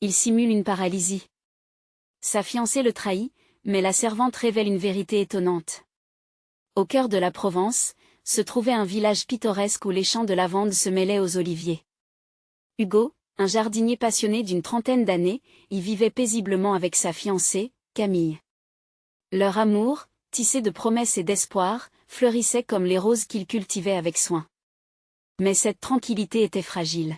Il simule une paralysie. Sa fiancée le trahit, mais la servante révèle une vérité étonnante. Au cœur de la Provence, se trouvait un village pittoresque où les champs de lavande se mêlaient aux oliviers. Hugo, un jardinier passionné d'une trentaine d'années, y vivait paisiblement avec sa fiancée, Camille. Leur amour, tissé de promesses et d'espoir, fleurissait comme les roses qu'il cultivait avec soin. Mais cette tranquillité était fragile.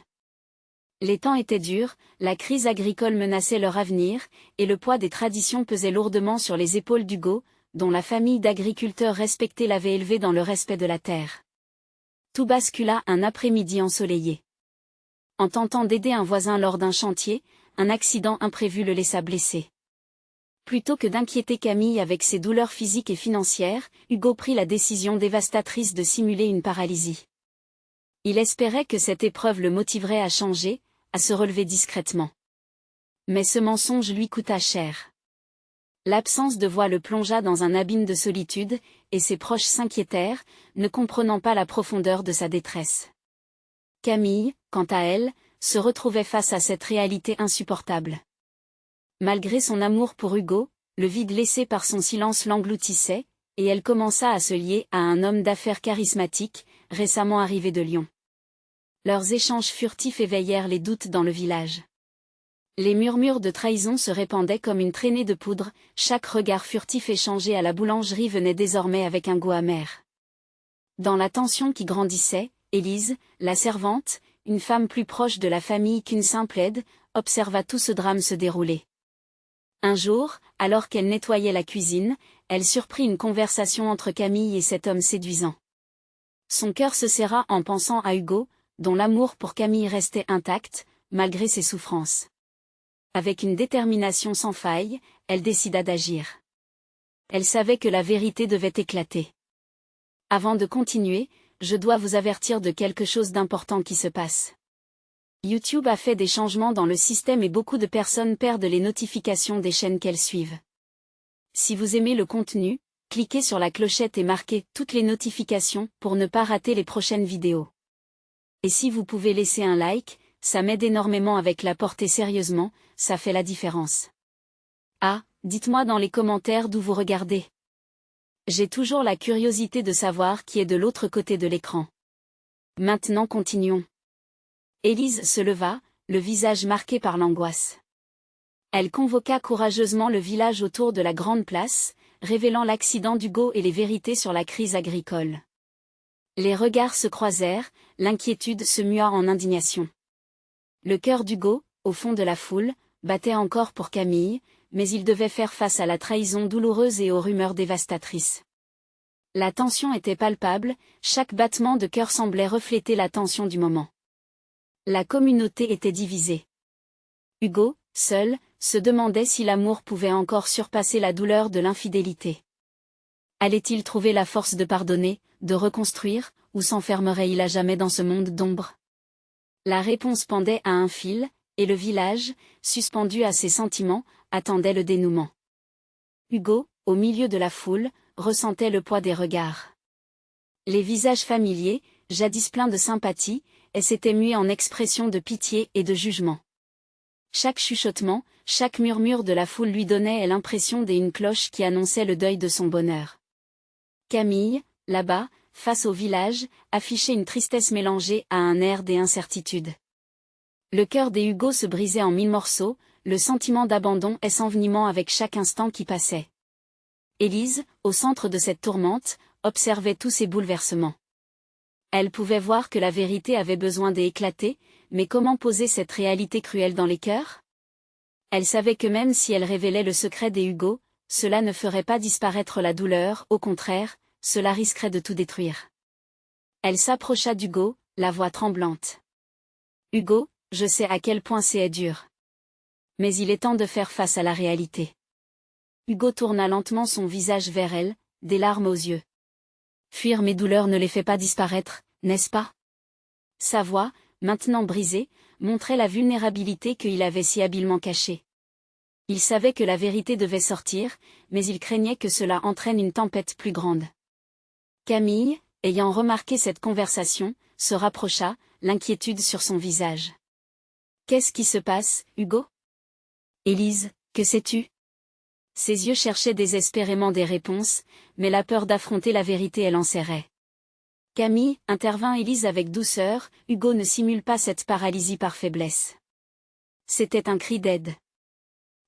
Les temps étaient durs, la crise agricole menaçait leur avenir, et le poids des traditions pesait lourdement sur les épaules d'Hugo, dont la famille d'agriculteurs respectés l'avait élevé dans le respect de la terre. Tout bascula un après-midi ensoleillé. En tentant d'aider un voisin lors d'un chantier, un accident imprévu le laissa blessé. Plutôt que d'inquiéter Camille avec ses douleurs physiques et financières, Hugo prit la décision dévastatrice de simuler une paralysie. Il espérait que cette épreuve le motiverait à changer, à se relever discrètement. Mais ce mensonge lui coûta cher. L'absence de voix le plongea dans un abîme de solitude, et ses proches s'inquiétèrent, ne comprenant pas la profondeur de sa détresse. Camille, quant à elle, se retrouvait face à cette réalité insupportable. Malgré son amour pour Hugo, le vide laissé par son silence l'engloutissait, et elle commença à se lier à un homme d'affaires charismatique, récemment arrivé de Lyon. Leurs échanges furtifs éveillèrent les doutes dans le village. Les murmures de trahison se répandaient comme une traînée de poudre, chaque regard furtif échangé à la boulangerie venait désormais avec un goût amer. Dans la tension qui grandissait, Élise, la servante, une femme plus proche de la famille qu'une simple aide, observa tout ce drame se dérouler. Un jour, alors qu'elle nettoyait la cuisine, elle surprit une conversation entre Camille et cet homme séduisant. Son cœur se serra en pensant à Hugo, dont l'amour pour Camille restait intact, malgré ses souffrances. Avec une détermination sans faille, elle décida d'agir. Elle savait que la vérité devait éclater. Avant de continuer, je dois vous avertir de quelque chose d'important qui se passe. YouTube a fait des changements dans le système et beaucoup de personnes perdent les notifications des chaînes qu'elles suivent. Si vous aimez le contenu, cliquez sur la clochette et marquez toutes les notifications pour ne pas rater les prochaines vidéos. Et si vous pouvez laisser un like, ça m'aide énormément avec la portée sérieusement, ça fait la différence. Ah, dites-moi dans les commentaires d'où vous regardez. J'ai toujours la curiosité de savoir qui est de l'autre côté de l'écran. Maintenant continuons. Élise se leva, le visage marqué par l'angoisse. Elle convoqua courageusement le village autour de la grande place, révélant l'accident d'Hugo et les vérités sur la crise agricole. Les regards se croisèrent, l'inquiétude se mua en indignation. Le cœur d'Hugo, au fond de la foule, battait encore pour Camille, mais il devait faire face à la trahison douloureuse et aux rumeurs dévastatrices. La tension était palpable, chaque battement de cœur semblait refléter la tension du moment. La communauté était divisée. Hugo, seul, se demandait si l'amour pouvait encore surpasser la douleur de l'infidélité. Allait-il trouver la force de pardonner, de reconstruire, ou s'enfermerait-il à jamais dans ce monde d'ombre? La réponse pendait à un fil, et le village, suspendu à ses sentiments, attendait le dénouement. Hugo, au milieu de la foule, ressentait le poids des regards. Les visages familiers, jadis pleins de sympathie, s'étaient mués en expressions de pitié et de jugement. Chaque chuchotement, chaque murmure de la foule lui donnait l'impression d'une cloche qui annonçait le deuil de son bonheur. Camille, là-bas, face au village, affichait une tristesse mélangée à un air d'incertitude. Le cœur des Hugo se brisait en 1000 morceaux, le sentiment d'abandon s'envenimant avec chaque instant qui passait. Élise, au centre de cette tourmente, observait tous ces bouleversements. Elle pouvait voir que la vérité avait besoin d'éclater, mais comment poser cette réalité cruelle dans les cœurs? Elle savait que même si elle révélait le secret des Hugo, cela ne ferait pas disparaître la douleur, au contraire, cela risquerait de tout détruire. Elle s'approcha d'Hugo, la voix tremblante. « Hugo, je sais à quel point c'est dur. Mais il est temps de faire face à la réalité. » Hugo tourna lentement son visage vers elle, des larmes aux yeux. « Fuir mes douleurs ne les fait pas disparaître, n'est-ce pas ?» Sa voix, maintenant brisée, montrait la vulnérabilité qu'il avait si habilement cachée. Il savait que la vérité devait sortir, mais il craignait que cela entraîne une tempête plus grande. Camille, ayant remarqué cette conversation, se rapprocha, l'inquiétude sur son visage. « Qu'est-ce qui se passe, Hugo ? Élise, que sais-tu? Ses yeux cherchaient désespérément des réponses, mais la peur d'affronter la vérité l'enserrait. Camille, intervint Élise avec douceur, Hugo ne simule pas cette paralysie par faiblesse. C'était un cri d'aide.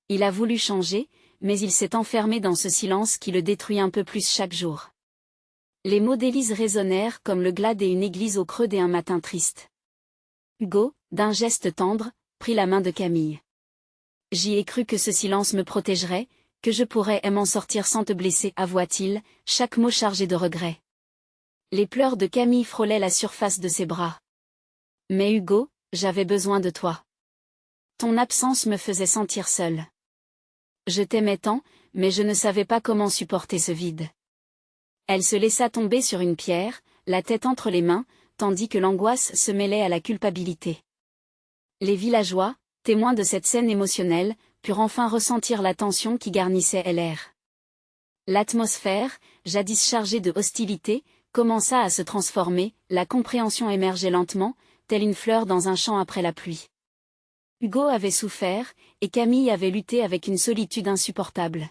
Il a voulu changer, mais il s'est enfermé dans ce silence qui le détruit un peu plus chaque jour. Les mots d'Élise résonnèrent comme le glas d'une église au creux d'un matin triste. Hugo, d'un geste tendre, prit la main de Camille. J'y ai cru que ce silence me protégerait, que je pourrais m'en sortir sans te blesser, avoua-t-il, chaque mot chargé de regret. Les pleurs de Camille frôlaient la surface de ses bras. Mais Hugo, j'avais besoin de toi. Ton absence me faisait sentir seule. Je t'aimais tant, mais je ne savais pas comment supporter ce vide. Elle se laissa tomber sur une pierre, la tête entre les mains, tandis que l'angoisse se mêlait à la culpabilité. Les villageois, témoins de cette scène émotionnelle, purent enfin ressentir la tension qui garnissait l'air. L'atmosphère, jadis chargée de hostilité, commença à se transformer, la compréhension émergeait lentement, telle une fleur dans un champ après la pluie. Hugo avait souffert, et Camille avait lutté avec une solitude insupportable.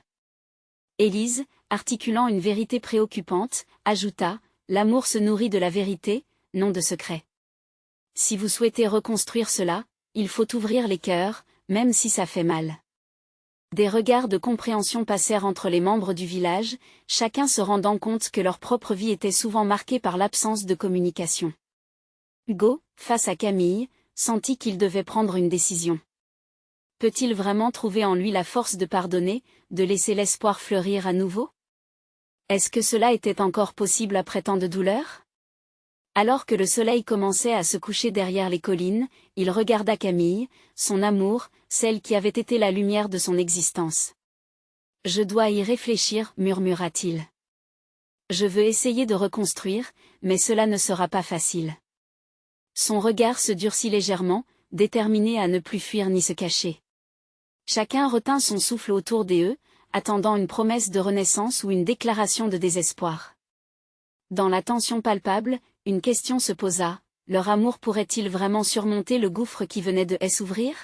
Élise, articulant une vérité préoccupante, ajouta, « L'amour se nourrit de la vérité, non de secrets. Si vous souhaitez reconstruire cela, il faut ouvrir les cœurs, même si ça fait mal. » Des regards de compréhension passèrent entre les membres du village, chacun se rendant compte que leur propre vie était souvent marquée par l'absence de communication. Hugo, face à Camille, sentit qu'il devait prendre une décision. Peut-il vraiment trouver en lui la force de pardonner, de laisser l'espoir fleurir à nouveau? Est-ce que cela était encore possible après tant de douleurs? Alors que le soleil commençait à se coucher derrière les collines, il regarda Camille, son amour, celle qui avait été la lumière de son existence. « Je dois y réfléchir, murmura-t-il. Je veux essayer de reconstruire, mais cela ne sera pas facile. » Son regard se durcit légèrement, déterminé à ne plus fuir ni se cacher. Chacun retint son souffle autour d'eux, attendant une promesse de renaissance ou une déclaration de désespoir. Dans la tension palpable, une question se posa, leur amour pourrait-il vraiment surmonter le gouffre qui venait de s'ouvrir?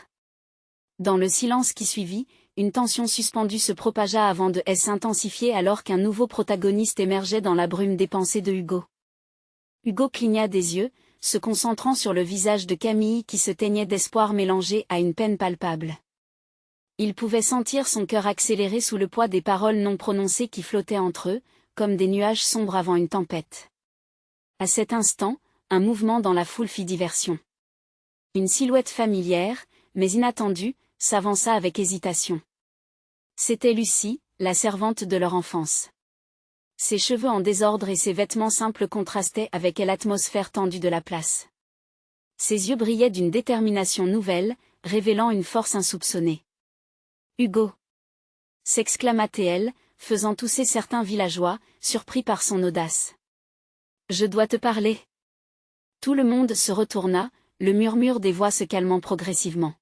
Dans le silence qui suivit, une tension suspendue se propagea avant de s'intensifier alors qu'un nouveau protagoniste émergeait dans la brume des pensées de Hugo. Hugo cligna des yeux, se concentrant sur le visage de Camille qui se teignait d'espoir mélangé à une peine palpable. Il pouvait sentir son cœur accélérer sous le poids des paroles non prononcées qui flottaient entre eux, comme des nuages sombres avant une tempête. À cet instant, un mouvement dans la foule fit diversion. Une silhouette familière, mais inattendue, s'avança avec hésitation. C'était Lucie, la servante de leur enfance. Ses cheveux en désordre et ses vêtements simples contrastaient avec l'atmosphère tendue de la place. Ses yeux brillaient d'une détermination nouvelle, révélant une force insoupçonnée. « Hugo !» s'exclama-t-elle, faisant tousser certains villageois, surpris par son audace. « Je dois te parler. » Tout le monde se retourna, le murmure des voix se calmant progressivement.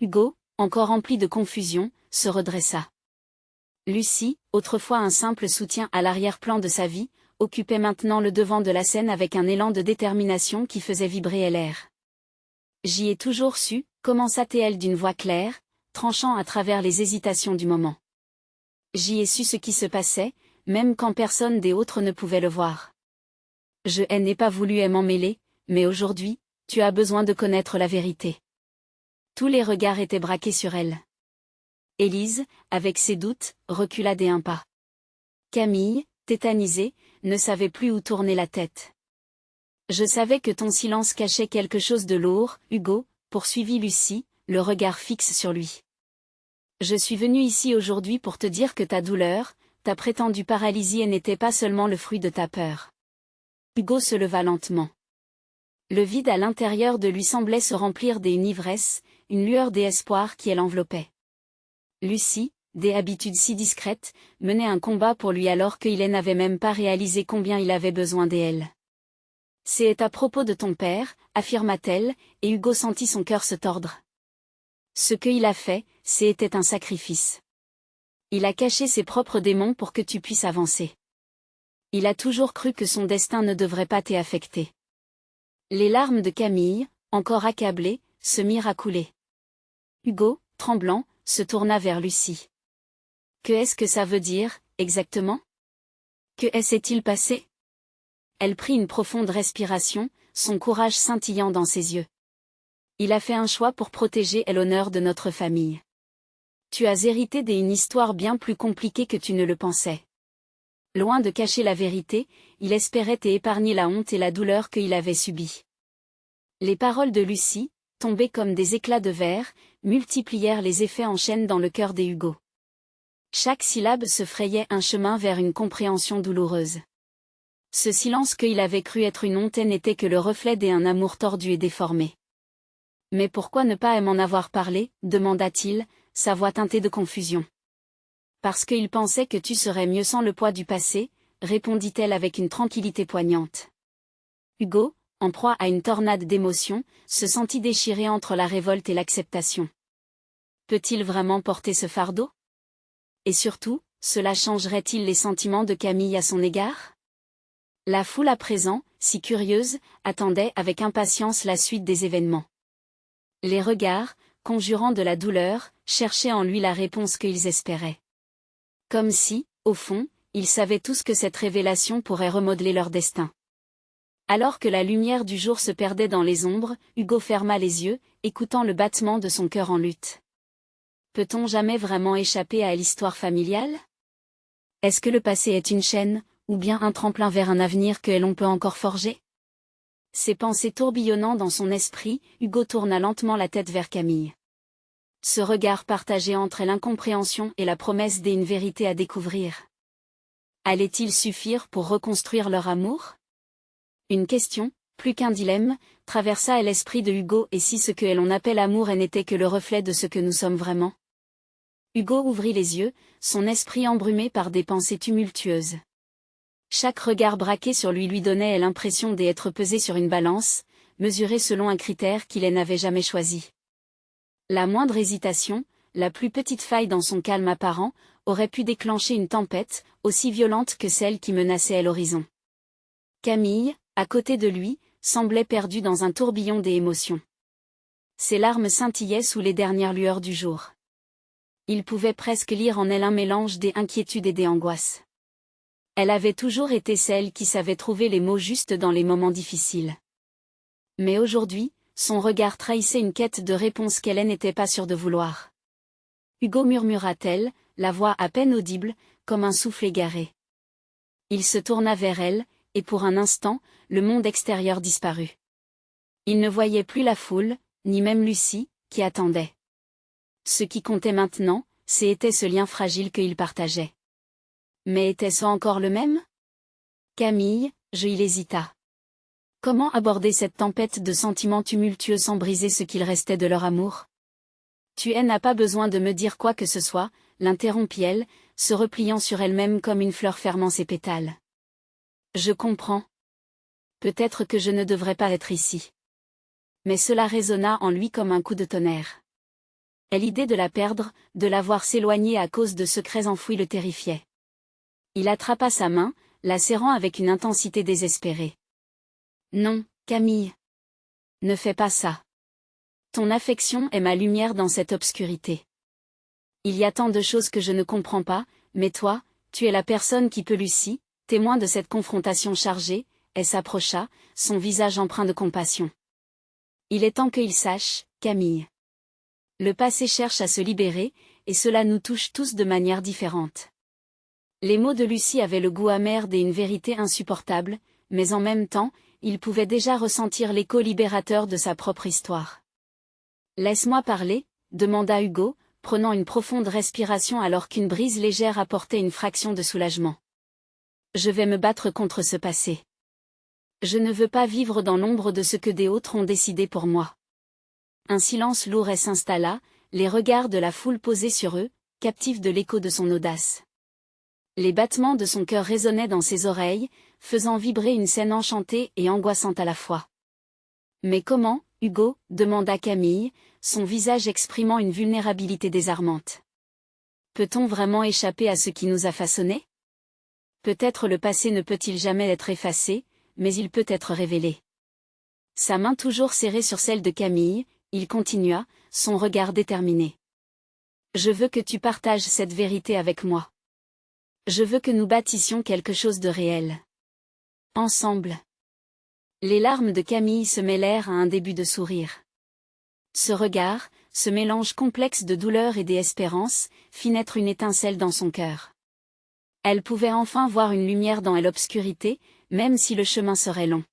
Hugo, encore rempli de confusion, se redressa. Lucie, autrefois un simple soutien à l'arrière-plan de sa vie, occupait maintenant le devant de la scène avec un élan de détermination qui faisait vibrer l'air. « J'y ai toujours su, » commença-t-elle d'une voix claire, tranchant à travers les hésitations du moment. « J'y ai su ce qui se passait, même quand personne des autres ne pouvait le voir. Je n'ai pas voulu m'en mêler, mais aujourd'hui, tu as besoin de connaître la vérité. » Tous les regards étaient braqués sur elle. Élise, avec ses doutes, recula d'un pas. Camille, tétanisée, ne savait plus où tourner la tête. « Je savais que ton silence cachait quelque chose de lourd, Hugo, » poursuivit Lucie, le regard fixe sur lui. « Je suis venue ici aujourd'hui pour te dire que ta douleur, ta prétendue paralysie n'était pas seulement le fruit de ta peur. » Hugo se leva lentement. Le vide à l'intérieur de lui semblait se remplir d'une ivresse, une lueur d'espoir qui l'enveloppait. Lucie, des habitudes si discrètes, menait un combat pour lui alors qu'il n'avait même pas réalisé combien il avait besoin d'elle. « C'est à propos de ton père, » affirma-t-elle, et Hugo sentit son cœur se tordre. Ce qu'il a fait, c'était un sacrifice. Il a caché ses propres démons pour que tu puisses avancer. Il a toujours cru que son destin ne devrait pas t'affecter. Les larmes de Camille, encore accablées, se mirent à couler. Hugo, tremblant, se tourna vers Lucie. Que est-ce que ça veut dire, exactement? Que s'est-il passé? Elle prit une profonde respiration, son courage scintillant dans ses yeux. Il a fait un choix pour protéger l'honneur de notre famille. Tu as hérité d'une histoire bien plus compliquée que tu ne le pensais. Loin de cacher la vérité, il espérait t'épargner la honte et la douleur qu'il avait subies. Les paroles de Lucie, tombées comme des éclats de verre, multiplièrent les effets en chaîne dans le cœur des Hugo. Chaque syllabe se frayait un chemin vers une compréhension douloureuse. Ce silence qu'il avait cru être une honte n'était que le reflet d'un amour tordu et déformé. Mais pourquoi ne pas m'en avoir parlé, demanda-t-il, sa voix teintée de confusion. Parce qu'il pensait que tu serais mieux sans le poids du passé, répondit-elle avec une tranquillité poignante. Hugo, en proie à une tornade d'émotions, se sentit déchiré entre la révolte et l'acceptation. Peut-il vraiment porter ce fardeau? Et surtout, cela changerait-il les sentiments de Camille à son égard? La foule à présent, si curieuse, attendait avec impatience la suite des événements. Les regards, conjurant de la douleur, cherchaient en lui la réponse qu'ils espéraient. Comme si, au fond, ils savaient tous que cette révélation pourrait remodeler leur destin. Alors que la lumière du jour se perdait dans les ombres, Hugo ferma les yeux, écoutant le battement de son cœur en lutte. Peut-on jamais vraiment échapper à l'histoire familiale? Est-ce que le passé est une chaîne, ou bien un tremplin vers un avenir que l'on peut encore forger? Ses pensées tourbillonnant dans son esprit, Hugo tourna lentement la tête vers Camille. Ce regard partagé entre l'incompréhension et la promesse d'une vérité à découvrir. Allait-il suffire pour reconstruire leur amour? Une question, plus qu'un dilemme, traversa l'esprit de Hugo. Et si ce que l'on appelle amour n'était que le reflet de ce que nous sommes vraiment? Hugo ouvrit les yeux, son esprit embrumé par des pensées tumultueuses. Chaque regard braqué sur lui donnait l'impression d'être pesé sur une balance, mesuré selon un critère qu'il n'avait jamais choisi. La moindre hésitation, la plus petite faille dans son calme apparent, aurait pu déclencher une tempête, aussi violente que celle qui menaçait l'horizon. Camille, à côté de lui, semblait perdue dans un tourbillon d'émotions. Ses larmes scintillaient sous les dernières lueurs du jour. Il pouvait presque lire en elle un mélange d'inquiétude et d'angoisse. Elle avait toujours été celle qui savait trouver les mots justes dans les moments difficiles. Mais aujourd'hui, son regard trahissait une quête de réponse qu'elle n'était pas sûre de vouloir. Hugo, murmura-t-elle, la voix à peine audible, comme un souffle égaré. Il se tourna vers elle, et pour un instant, le monde extérieur disparut. Il ne voyait plus la foule, ni même Lucie, qui attendait. Ce qui comptait maintenant, c'était ce lien fragile qu'il partageait. Mais était-ce encore le même? Camille, il hésita. Comment aborder cette tempête de sentiments tumultueux sans briser ce qu'il restait de leur amour? Tu n'as pas besoin de me dire quoi que ce soit, l'interrompit-elle, se repliant sur elle-même comme une fleur fermant ses pétales. Je comprends. Peut-être que je ne devrais pas être ici. Mais cela résonna en lui comme un coup de tonnerre. Et l'idée de la perdre, de la voir s'éloigner à cause de secrets enfouis le terrifiait. Il attrapa sa main, la serrant avec une intensité désespérée. Non, Camille. Ne fais pas ça. Ton affection est ma lumière dans cette obscurité. Il y a tant de choses que je ne comprends pas, mais toi, tu es la personne qui peut. Lucie, témoin de cette confrontation chargée, elle s'approcha, son visage empreint de compassion. Il est temps qu'il sache, Camille. Le passé cherche à se libérer, et cela nous touche tous de manière différente. Les mots de Lucie avaient le goût amer d'une vérité insupportable, mais en même temps, il pouvait déjà ressentir l'écho libérateur de sa propre histoire. Laisse-moi parler, demanda Hugo, prenant une profonde respiration alors qu'une brise légère apportait une fraction de soulagement. Je vais me battre contre ce passé. Je ne veux pas vivre dans l'ombre de ce que des autres ont décidé pour moi. Un silence lourd s'installa, les regards de la foule posés sur eux, captifs de l'écho de son audace. Les battements de son cœur résonnaient dans ses oreilles, faisant vibrer une scène enchantée et angoissante à la fois. Mais comment, Hugo? Demanda Camille, son visage exprimant une vulnérabilité désarmante. Peut-on vraiment échapper à ce qui nous a façonnés? Peut-être le passé ne peut-il jamais être effacé, mais il peut être révélé. Sa main toujours serrée sur celle de Camille, il continua, son regard déterminé. Je veux que tu partages cette vérité avec moi. Je veux que nous bâtissions quelque chose de réel. Ensemble. Les larmes de Camille se mêlèrent à un début de sourire. Ce regard, ce mélange complexe de douleur et d'espérance, fit naître une étincelle dans son cœur. Elle pouvait enfin voir une lumière dans l'obscurité, même si le chemin serait long.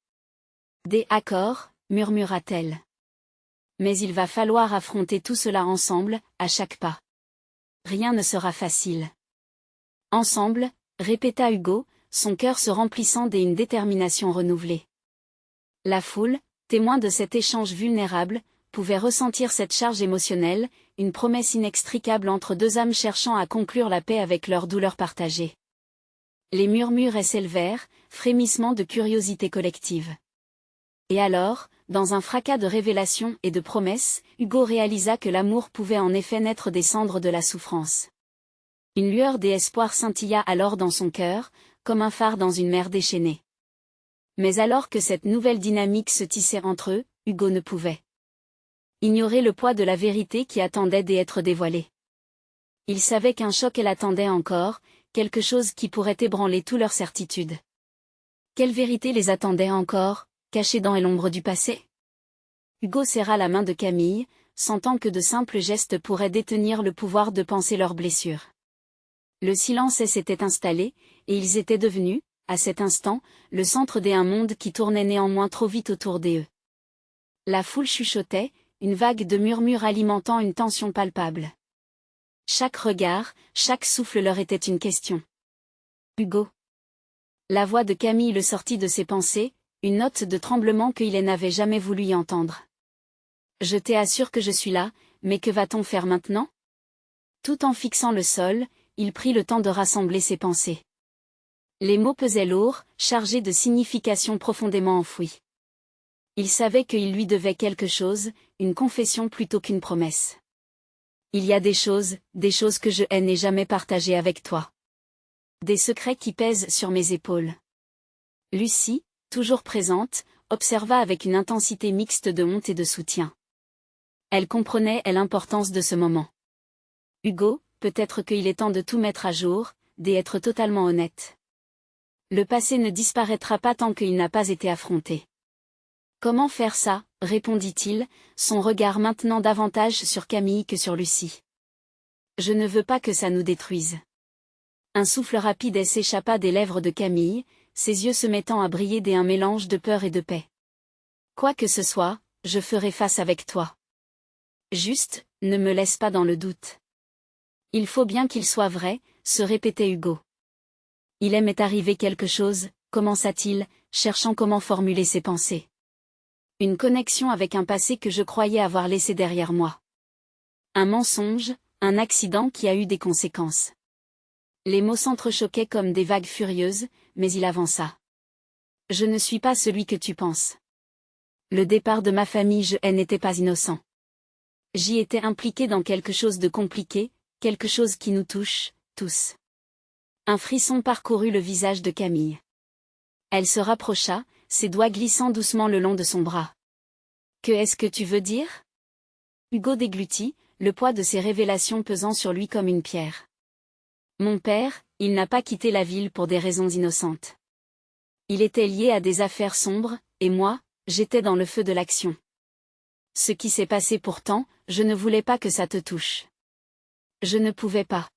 D'accord, murmura-t-elle. Mais il va falloir affronter tout cela ensemble, à chaque pas. Rien ne sera facile. Ensemble, répéta Hugo, son cœur se remplissant d'une détermination renouvelée. La foule, témoin de cet échange vulnérable, pouvait ressentir cette charge émotionnelle, une promesse inextricable entre deux âmes cherchant à conclure la paix avec leur douleur partagée. Les murmures s'élevèrent, frémissement de curiosité collective. Et alors, dans un fracas de révélations et de promesses, Hugo réalisa que l'amour pouvait en effet naître des cendres de la souffrance. Une lueur d'espoir scintilla alors dans son cœur, comme un phare dans une mer déchaînée. Mais alors que cette nouvelle dynamique se tissait entre eux, Hugo ne pouvait ignorer le poids de la vérité qui attendait d'être dévoilée. Il savait qu'un choc l'attendait encore, quelque chose qui pourrait ébranler toute leur certitude. Quelle vérité les attendait encore, cachée dans l'ombre du passé? Hugo serra la main de Camille, sentant que de simples gestes pourraient détenir le pouvoir de panser leurs blessures. Le silence s'était installé, et ils étaient devenus, à cet instant, le centre d'un monde qui tournait néanmoins trop vite autour d'eux. La foule chuchotait, une vague de murmures alimentant une tension palpable. Chaque regard, chaque souffle leur était une question. Hugo. La voix de Camille le sortit de ses pensées, une note de tremblement qu'il n'avait jamais voulu y entendre. Je t'assure que je suis là, mais que va-t-on faire maintenant? Tout en fixant le sol, il prit le temps de rassembler ses pensées. Les mots pesaient lourds, chargés de significations profondément enfouies. Il savait qu'il lui devait quelque chose, une confession plutôt qu'une promesse. Il y a des choses que je n'ai jamais partagées avec toi. Des secrets qui pèsent sur mes épaules. Lucie, toujours présente, observa avec une intensité mixte de honte et de soutien. Elle comprenait l'importance de ce moment. Hugo, peut-être qu'il est temps de tout mettre à jour, d'être totalement honnête. Le passé ne disparaîtra pas tant qu'il n'a pas été affronté. Comment faire ça, répondit-il, son regard maintenant davantage sur Camille que sur Lucie. Je ne veux pas que ça nous détruise. Un souffle rapide s'échappa des lèvres de Camille, ses yeux se mettant à briller d'un mélange de peur et de paix. Quoi que ce soit, je ferai face avec toi. Juste, ne me laisse pas dans le doute. Il faut bien qu'il soit vrai, se répétait Hugo. Il m'est arrivé quelque chose, commença-t-il, cherchant comment formuler ses pensées. Une connexion avec un passé que je croyais avoir laissé derrière moi. Un mensonge, un accident qui a eu des conséquences. Les mots s'entrechoquaient comme des vagues furieuses, mais il avança. Je ne suis pas celui que tu penses. Le départ de ma famille n'était pas innocent. J'y étais impliqué dans quelque chose de compliqué, quelque chose qui nous touche, tous. Un frisson parcourut le visage de Camille. Elle se rapprocha, ses doigts glissant doucement le long de son bras. Que est-ce que tu veux dire? Hugo déglutit, le poids de ces révélations pesant sur lui comme une pierre. Mon père, il n'a pas quitté la ville pour des raisons innocentes. Il était lié à des affaires sombres, et moi, j'étais dans le feu de l'action. Ce qui s'est passé pourtant, je ne voulais pas que ça te touche. Je ne pouvais pas.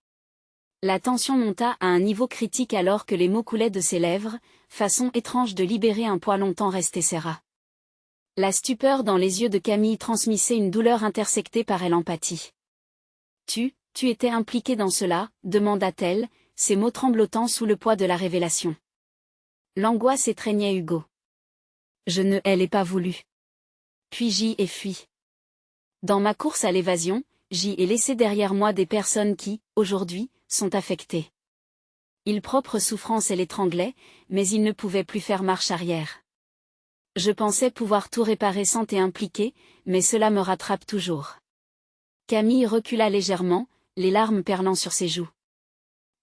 La tension monta à un niveau critique alors que les mots coulaient de ses lèvres, façon étrange de libérer un poids longtemps resté serré. La stupeur dans les yeux de Camille transmissait une douleur intersectée par l'empathie. Tu étais impliqué dans cela, demanda-t-elle, ses mots tremblotant sous le poids de la révélation. L'angoisse étreignait Hugo. Je ne l'ai pas voulu. Puis j'y ai fui. Dans ma course à l'évasion, j'y ai laissé derrière moi des personnes qui, aujourd'hui, sont affectées. Ils propre souffrance l'étranglait, mais il ne pouvait plus faire marche arrière. Je pensais pouvoir tout réparer sans t'impliquer, mais cela me rattrape toujours. Camille recula légèrement, les larmes perlant sur ses joues.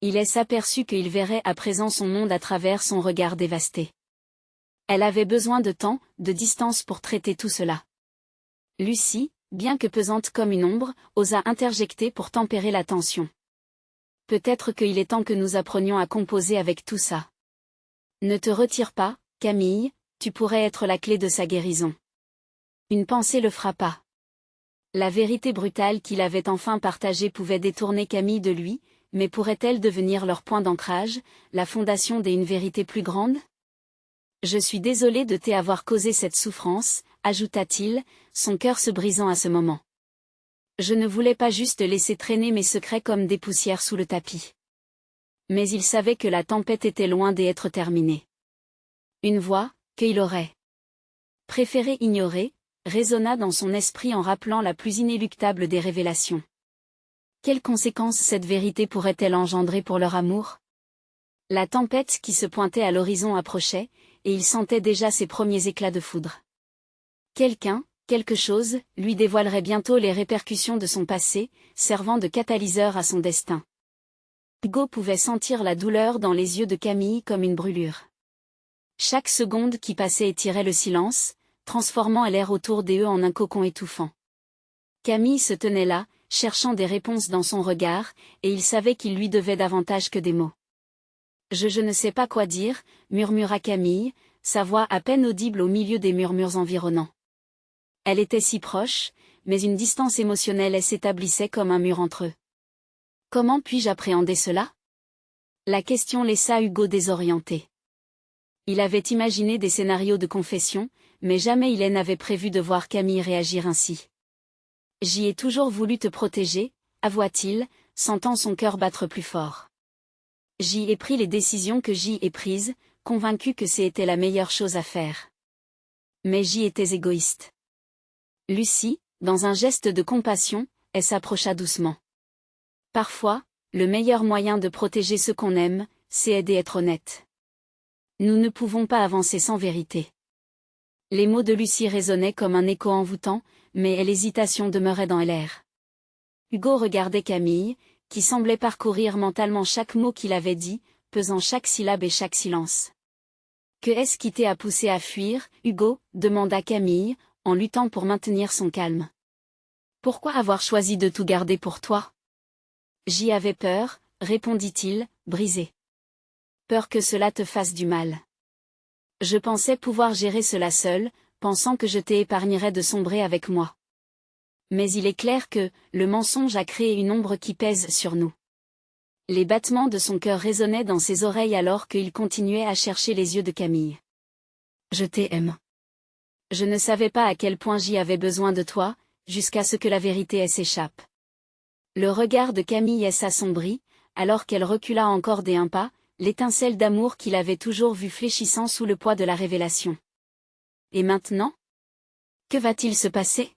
Il s'aperçut qu'il verrait à présent son monde à travers son regard dévasté. Elle avait besoin de temps, de distance pour traiter tout cela. Lucie, bien que pesante comme une ombre, osa interjecter pour tempérer la tension. Peut-être qu'il est temps que nous apprenions à composer avec tout ça. Ne te retire pas, Camille, tu pourrais être la clé de sa guérison. Une pensée le frappa. La vérité brutale qu'il avait enfin partagée pouvait détourner Camille de lui, mais pourrait-elle devenir leur point d'ancrage, la fondation d'une vérité plus grande? Je suis désolé de t'avoir causé cette souffrance, ajouta-t-il, son cœur se brisant à ce moment. Je ne voulais pas juste laisser traîner mes secrets comme des poussières sous le tapis. Mais il savait que la tempête était loin d'être terminée. Une voix, qu'il aurait préféré ignorer, résonna dans son esprit en rappelant la plus inéluctable des révélations. Quelles conséquences cette vérité pourrait-elle engendrer pour leur amour? La tempête qui se pointait à l'horizon approchait, et il sentait déjà ses premiers éclats de foudre. Quelque chose, lui dévoilerait bientôt les répercussions de son passé, servant de catalyseur à son destin. Hugo pouvait sentir la douleur dans les yeux de Camille comme une brûlure. Chaque seconde qui passait étirait le silence, transformant l'air autour d'eux en un cocon étouffant. Camille se tenait là, cherchant des réponses dans son regard, et il savait qu'il lui devait davantage que des mots. Je ne sais pas quoi dire, murmura Camille, sa voix à peine audible au milieu des murmures environnants. Elle était si proche, mais une distance émotionnelle s'établissait comme un mur entre eux. Comment puis-je appréhender cela? La question laissa Hugo désorienté. Il avait imaginé des scénarios de confession, mais jamais il n'avait prévu de voir Camille réagir ainsi. J'y ai toujours voulu te protéger, avoua-t-il, sentant son cœur battre plus fort. J'y ai pris les décisions que j'y ai prises, convaincu que c'était la meilleure chose à faire. Mais j'y étais égoïste. Lucie, dans un geste de compassion, elle s'approcha doucement. Parfois, le meilleur moyen de protéger ce qu'on aime, c'est aider à être honnête. Nous ne pouvons pas avancer sans vérité. Les mots de Lucie résonnaient comme un écho envoûtant, mais l'hésitation demeurait dans l'air. Hugo regardait Camille, qui semblait parcourir mentalement chaque mot qu'il avait dit, pesant chaque syllabe et chaque silence. Que est-ce qui t'a poussé à fuir, Hugo? Demanda Camille, en luttant pour maintenir son calme. Pourquoi avoir choisi de tout garder pour toi? J'y avais peur, répondit-il, brisé. Peur que cela te fasse du mal. Je pensais pouvoir gérer cela seul, pensant que je t'épargnerais de sombrer avec moi. Mais il est clair que, le mensonge a créé une ombre qui pèse sur nous. Les battements de son cœur résonnaient dans ses oreilles alors qu'il continuait à chercher les yeux de Camille. Je t'aime. Je ne savais pas à quel point j'y avais besoin de toi, jusqu'à ce que la vérité s'échappe. Le regard de Camille s'assombrit, alors qu'elle recula encore d'un pas, l'étincelle d'amour qu'il avait toujours vue fléchissant sous le poids de la révélation. Et maintenant? Que va-t-il se passer?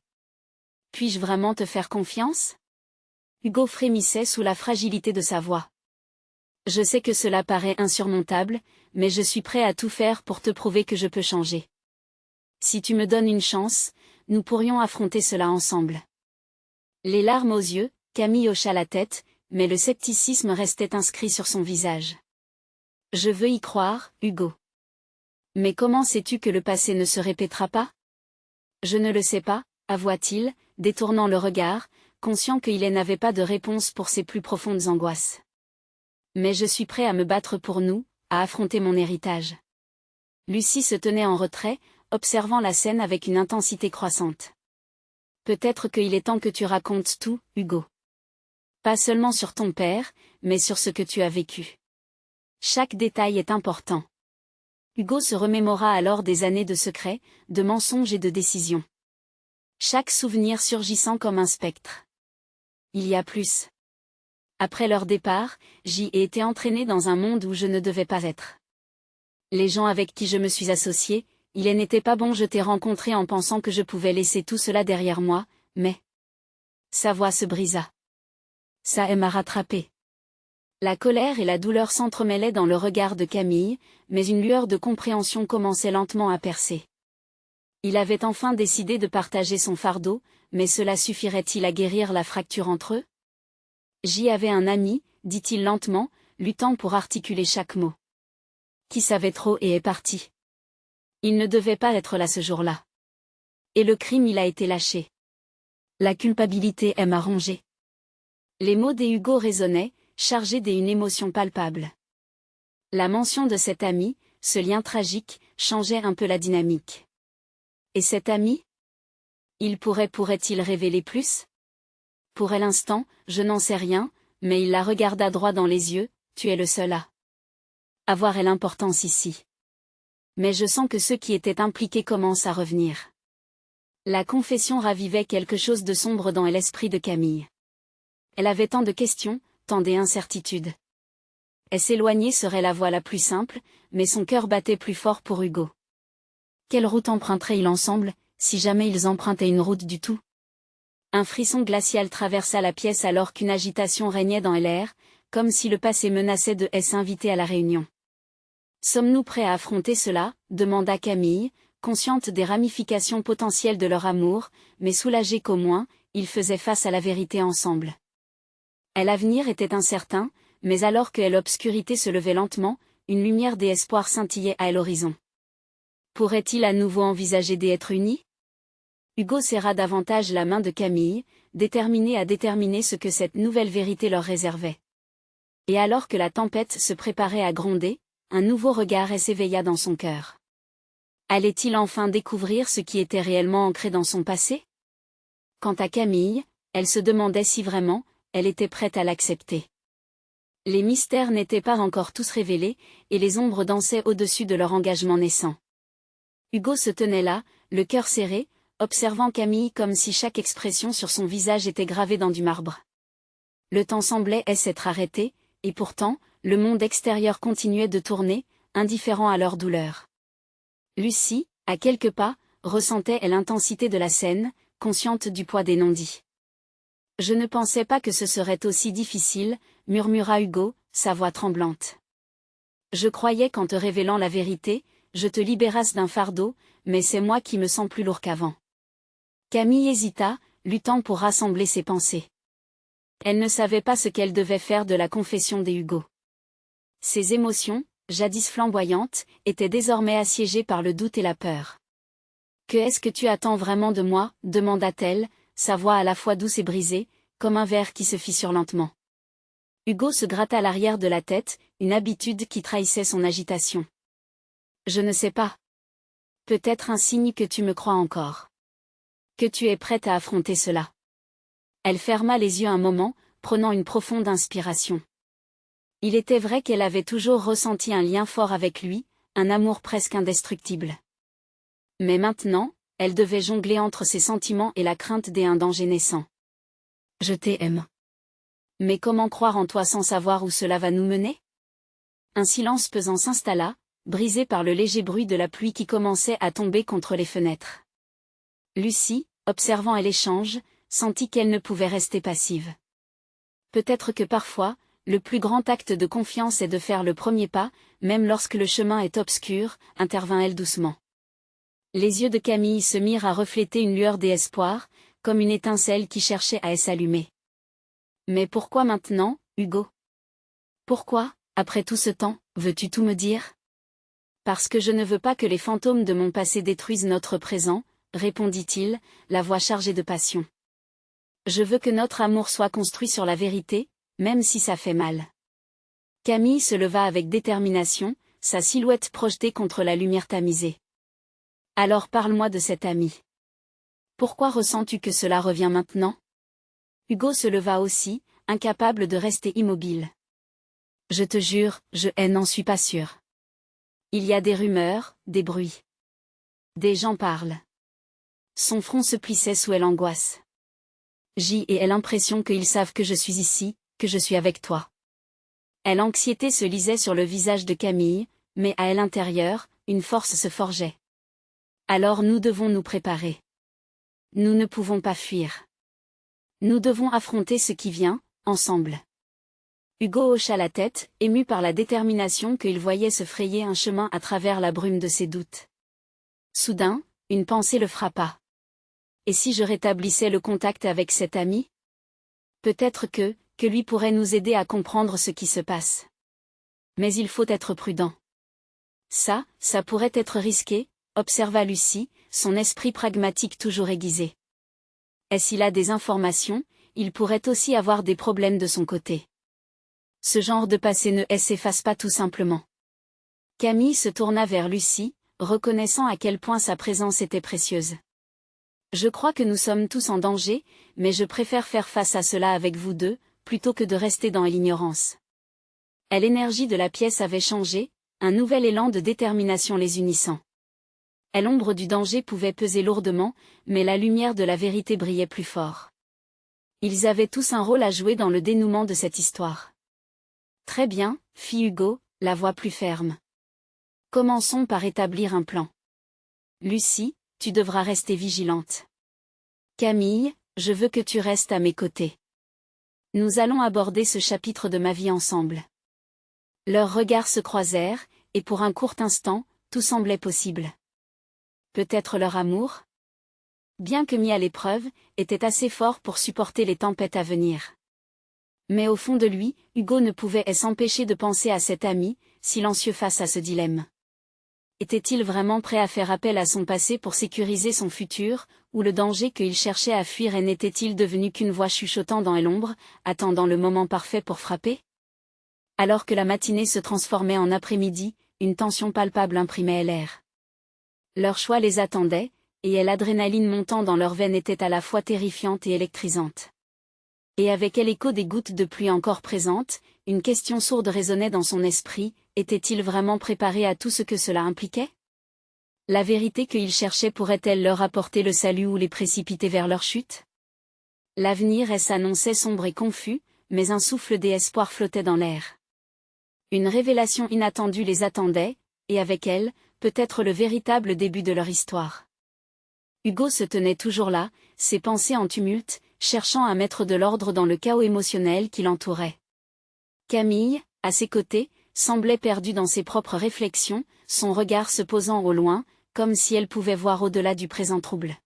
Puis-je vraiment te faire confiance? Hugo frémissait sous la fragilité de sa voix. Je sais que cela paraît insurmontable, mais je suis prêt à tout faire pour te prouver que je peux changer. Si tu me donnes une chance, nous pourrions affronter cela ensemble. Les larmes aux yeux, Camille hocha la tête, mais le scepticisme restait inscrit sur son visage. Je veux y croire, Hugo. Mais comment sais-tu que le passé ne se répétera pas? Je ne le sais pas, avoua-t-il, détournant le regard, conscient qu'il n'avait pas de réponse pour ses plus profondes angoisses. Mais je suis prêt à me battre pour nous, à affronter mon héritage. Lucie se tenait en retrait, observant la scène avec une intensité croissante. Peut-être qu'il est temps que tu racontes tout, Hugo. Pas seulement sur ton père, mais sur ce que tu as vécu. Chaque détail est important. Hugo se remémora alors des années de secrets, de mensonges et de décisions. Chaque souvenir surgissant comme un spectre. Il y a plus. Après leur départ, j'y ai été entraîné dans un monde où je ne devais pas être. Les gens avec qui je me suis associé, il n'était pas bon, je t'ai rencontré en pensant que je pouvais laisser tout cela derrière moi, mais... Sa voix se brisa. Ça m'a rattrapé. La colère et la douleur s'entremêlaient dans le regard de Camille, mais une lueur de compréhension commençait lentement à percer. Il avait enfin décidé de partager son fardeau, mais cela suffirait-il à guérir la fracture entre eux? J'y avais un ami, dit-il lentement, luttant pour articuler chaque mot. Qui savait trop et est parti. Il ne devait pas être là ce jour-là. Et le crime il a été lâché. La culpabilité aime à ronger. Les mots des Hugo résonnaient, chargés d'une émotion palpable. La mention de cet ami, ce lien tragique, changeait un peu la dynamique. Et cet ami? Pourrait-il révéler plus? Pour l'instant, je n'en sais rien, mais il la regarda droit dans les yeux. Tu es le seul à avoir l'importance ici. Mais je sens que ceux qui étaient impliqués commencent à revenir. La confession ravivait quelque chose de sombre dans l'esprit de Camille. Elle avait tant de questions, tant d'incertitudes. Et s'éloigner serait la voie la plus simple, mais son cœur battait plus fort pour Hugo. Quelle route emprunteraient-ils ensemble, si jamais ils empruntaient une route du tout? Un frisson glacial traversa la pièce alors qu'une agitation régnait dans l'air, comme si le passé menaçait de s'inviter à la réunion. Sommes-nous prêts à affronter cela? Demanda Camille, consciente des ramifications potentielles de leur amour, mais soulagée qu'au moins, ils faisaient face à la vérité ensemble. Et l'avenir était incertain, mais alors que l'obscurité se levait lentement, une lumière d'espoir scintillait à l'horizon. Pourrait-il à nouveau envisager d'être unis? Hugo serra davantage la main de Camille, déterminé à déterminer ce que cette nouvelle vérité leur réservait. Et alors que la tempête se préparait à gronder, un nouveau regard s'éveilla dans son cœur. Allait-il enfin découvrir ce qui était réellement ancré dans son passé? Quant à Camille, elle se demandait si vraiment, elle était prête à l'accepter. Les mystères n'étaient pas encore tous révélés, et les ombres dansaient au-dessus de leur engagement naissant. Hugo se tenait là, le cœur serré, observant Camille comme si chaque expression sur son visage était gravée dans du marbre. Le temps semblait s'être arrêté, et pourtant, le monde extérieur continuait de tourner, indifférent à leur douleur. Lucie, à quelques pas, ressentait l'intensité de la scène, consciente du poids des non-dits. « Je ne pensais pas que ce serait aussi difficile », murmura Hugo, sa voix tremblante. « Je croyais qu'en te révélant la vérité, je te libérasse d'un fardeau, mais c'est moi qui me sens plus lourd qu'avant. » Camille hésita, luttant pour rassembler ses pensées. Elle ne savait pas ce qu'elle devait faire de la confession des Hugo. Ses émotions, jadis flamboyantes, étaient désormais assiégées par le doute et la peur. « Que est-ce que tu attends vraiment de moi ?» demanda-t-elle, sa voix à la fois douce et brisée, comme un verre qui se fissure lentement. Hugo se gratta l'arrière de la tête, une habitude qui trahissait son agitation. « Je ne sais pas. Peut-être un signe que tu me crois encore. Que tu es prête à affronter cela. » Elle ferma les yeux un moment, prenant une profonde inspiration. Il était vrai qu'elle avait toujours ressenti un lien fort avec lui, un amour presque indestructible. Mais maintenant, elle devait jongler entre ses sentiments et la crainte d'un danger naissant. « Je t'aime. Mais comment croire en toi sans savoir où cela va nous mener ?» Un silence pesant s'installa, brisé par le léger bruit de la pluie qui commençait à tomber contre les fenêtres. Lucie, observant l'échange, sentit qu'elle ne pouvait rester passive. Peut-être que parfois, le plus grand acte de confiance est de faire le premier pas, même lorsque le chemin est obscur, intervint-elle doucement. Les yeux de Camille se mirent à refléter une lueur d'espoir, comme une étincelle qui cherchait à s'allumer. Mais pourquoi maintenant, Hugo? Pourquoi, après tout ce temps, veux-tu tout me dire? Parce que je ne veux pas que les fantômes de mon passé détruisent notre présent, répondit-il, la voix chargée de passion. Je veux que notre amour soit construit sur la vérité, même si ça fait mal. Camille se leva avec détermination, sa silhouette projetée contre la lumière tamisée. Alors parle-moi de cet ami. Pourquoi ressens-tu que cela revient maintenant? Hugo se leva aussi, incapable de rester immobile. Je te jure, je n'en suis pas sûr. Il y a des rumeurs, des bruits. Des gens parlent. Son front se plissait sous l'angoisse. J'ai l'impression qu'ils savent que je suis ici, que je suis avec toi. L'anxiété se lisait sur le visage de Camille, mais à l'intérieur, une force se forgeait. Alors nous devons nous préparer. Nous ne pouvons pas fuir. Nous devons affronter ce qui vient, ensemble. Hugo hocha la tête, ému par la détermination qu'il voyait se frayer un chemin à travers la brume de ses doutes. Soudain, une pensée le frappa. Et si je rétablissais le contact avec cet ami? Peut-être que lui pourrait nous aider à comprendre ce qui se passe. Mais il faut être prudent. Ça pourrait être risqué, observa Lucie, son esprit pragmatique toujours aiguisé. Et s'il a des informations, il pourrait aussi avoir des problèmes de son côté. Ce genre de passé ne s'efface pas tout simplement. Camille se tourna vers Lucie, reconnaissant à quel point sa présence était précieuse. Je crois que nous sommes tous en danger, mais je préfère faire face à cela avec vous deux, plutôt que de rester dans l'ignorance. Et l'énergie de la pièce avait changé, un nouvel élan de détermination les unissant. Et l'ombre du danger pouvait peser lourdement, mais la lumière de la vérité brillait plus fort. Ils avaient tous un rôle à jouer dans le dénouement de cette histoire. Très bien, fit Hugo, la voix plus ferme. Commençons par établir un plan. Lucie, tu devras rester vigilante. Camille, je veux que tu restes à mes côtés. Nous allons aborder ce chapitre de ma vie ensemble. Leurs regards se croisèrent, et pour un court instant, tout semblait possible. Peut-être leur amour, bien que mis à l'épreuve, était assez fort pour supporter les tempêtes à venir. Mais au fond de lui, Hugo ne pouvait s'empêcher de penser à cet ami, silencieux face à ce dilemme. Était-il vraiment prêt à faire appel à son passé pour sécuriser son futur, ou le danger qu'il cherchait à fuir n'était-il devenu qu'une voix chuchotant dans l'ombre, attendant le moment parfait pour frapper? Alors que la matinée se transformait en après-midi, une tension palpable imprimait l'air. Leur choix les attendait, et l'adrénaline montant dans leurs veines était à la fois terrifiante et électrisante. Et avec elle l'écho des gouttes de pluie encore présentes, une question sourde résonnait dans son esprit, était-il vraiment préparé à tout ce que cela impliquait? La vérité qu'ils cherchaient pourrait-elle leur apporter le salut ou les précipiter vers leur chute? L'avenir s'annonçait sombre et confus, mais un souffle d'espoir flottait dans l'air. Une révélation inattendue les attendait, et avec elle, peut-être le véritable début de leur histoire. Hugo se tenait toujours là, ses pensées en tumulte, cherchant à mettre de l'ordre dans le chaos émotionnel qui l'entourait. Camille, à ses côtés, semblait perdue dans ses propres réflexions, son regard se posant au loin, comme si elle pouvait voir au-delà du présent trouble.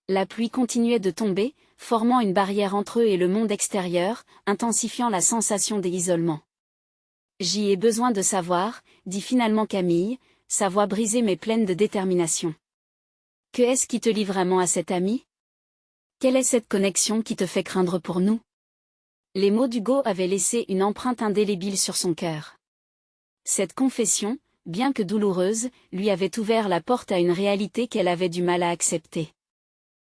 La pluie continuait de tomber, formant une barrière entre eux et le monde extérieur, intensifiant la sensation d'isolement. J'y ai besoin de savoir, dit finalement Camille, sa voix brisée mais pleine de détermination. Que est-ce qui te lie vraiment à cet ami? Quelle est cette connexion qui te fait craindre pour nous? Les mots d'Hugo avaient laissé une empreinte indélébile sur son cœur. Cette confession, bien que douloureuse, lui avait ouvert la porte à une réalité qu'elle avait du mal à accepter.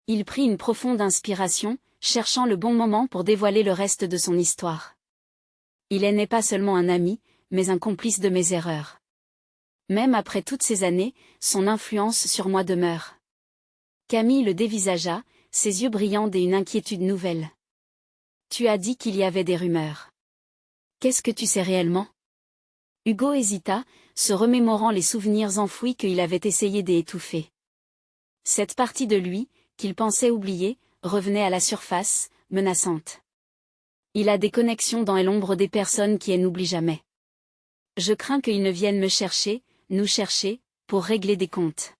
Il prit une profonde inspiration, cherchant le bon moment pour dévoiler le reste de son histoire. Il n'est pas seulement un ami, mais un complice de mes erreurs. Même après toutes ces années, son influence sur moi demeure. Camille le dévisagea, ses yeux brillants et une inquiétude nouvelle. Tu as dit qu'il y avait des rumeurs. Qu'est-ce que tu sais réellement? Hugo hésita, se remémorant les souvenirs enfouis qu'il avait essayé d'étouffer. Cette partie de lui, qu'il pensait oublier, revenait à la surface, menaçante. Il a des connexions dans l'ombre des personnes qui n'oublient jamais. Je crains qu'ils ne viennent me chercher, nous chercher, pour régler des comptes.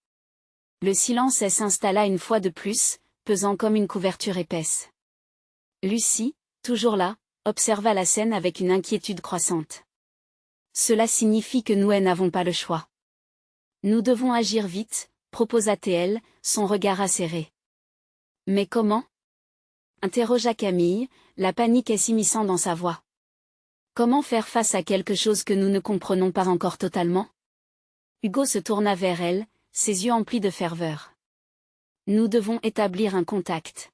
Le silence s'installa une fois de plus, pesant comme une couverture épaisse. Lucie, toujours là, observa la scène avec une inquiétude croissante. Cela signifie que nous n'avons pas le choix. Nous devons agir vite, proposa-t-elle, son regard acéré. Mais comment? Interrogea Camille, la panique s'immisçant dans sa voix. Comment faire face à quelque chose que nous ne comprenons pas encore totalement? Hugo se tourna vers elle, ses yeux emplis de ferveur. Nous devons établir un contact.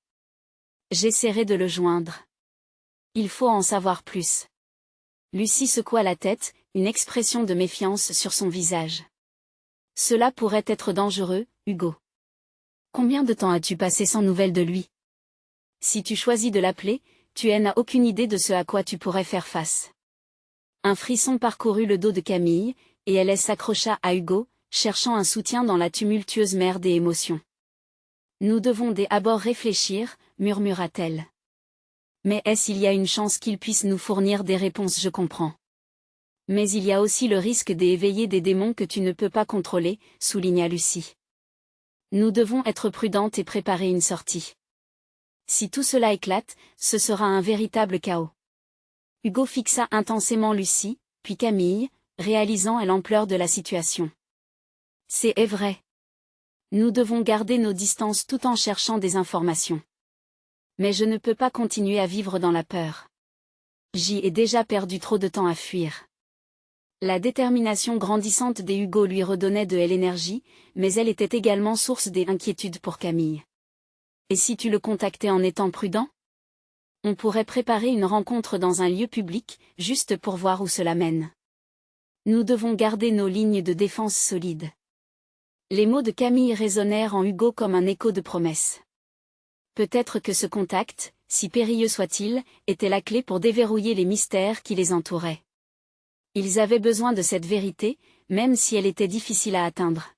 J'essaierai de le joindre. Il faut en savoir plus. Lucie secoua la tête, une expression de méfiance sur son visage. Cela pourrait être dangereux, Hugo. Combien de temps as-tu passé sans nouvelles de lui? Si tu choisis de l'appeler, tu n'as aucune idée de ce à quoi tu pourrais faire face. Un frisson parcourut le dos de Camille, et elle s'accrocha à Hugo, cherchant un soutien dans la tumultueuse mer des émotions. Nous devons d'abord réfléchir, murmura-t-elle. Mais est-ce qu'il y a une chance qu'il puisse nous fournir des réponses? Je comprends. Mais il y a aussi le risque d'éveiller des démons que tu ne peux pas contrôler, souligna Lucie. Nous devons être prudentes et préparer une sortie. Si tout cela éclate, ce sera un véritable chaos. Hugo fixa intensément Lucie, puis Camille, réalisant l'ampleur de la situation. C'est vrai. Nous devons garder nos distances tout en cherchant des informations. Mais je ne peux pas continuer à vivre dans la peur. J'y ai déjà perdu trop de temps à fuir. La détermination grandissante des Hugo lui redonnait de l'énergie, mais elle était également source d'inquiétude pour Camille. Et si tu le contactais en étant prudent? On pourrait préparer une rencontre dans un lieu public, juste pour voir où cela mène. Nous devons garder nos lignes de défense solides. Les mots de Camille résonnèrent en Hugo comme un écho de promesse. Peut-être que ce contact, si périlleux soit-il, était la clé pour déverrouiller les mystères qui les entouraient. Ils avaient besoin de cette vérité, même si elle était difficile à atteindre.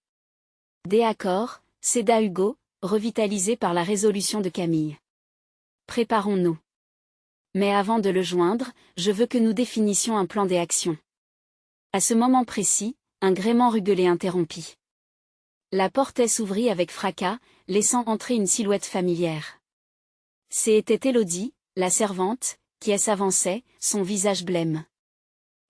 D'accord, céda Hugo, revitalisé par la résolution de Camille. Préparons-nous. Mais avant de le joindre, je veux que nous définissions un plan d'action. À ce moment précis, un gréement ruguelé interrompit. La porte s'ouvrit avec fracas, laissant entrer une silhouette familière. C'était Élodie, la servante, qui s'avançait, son visage blême.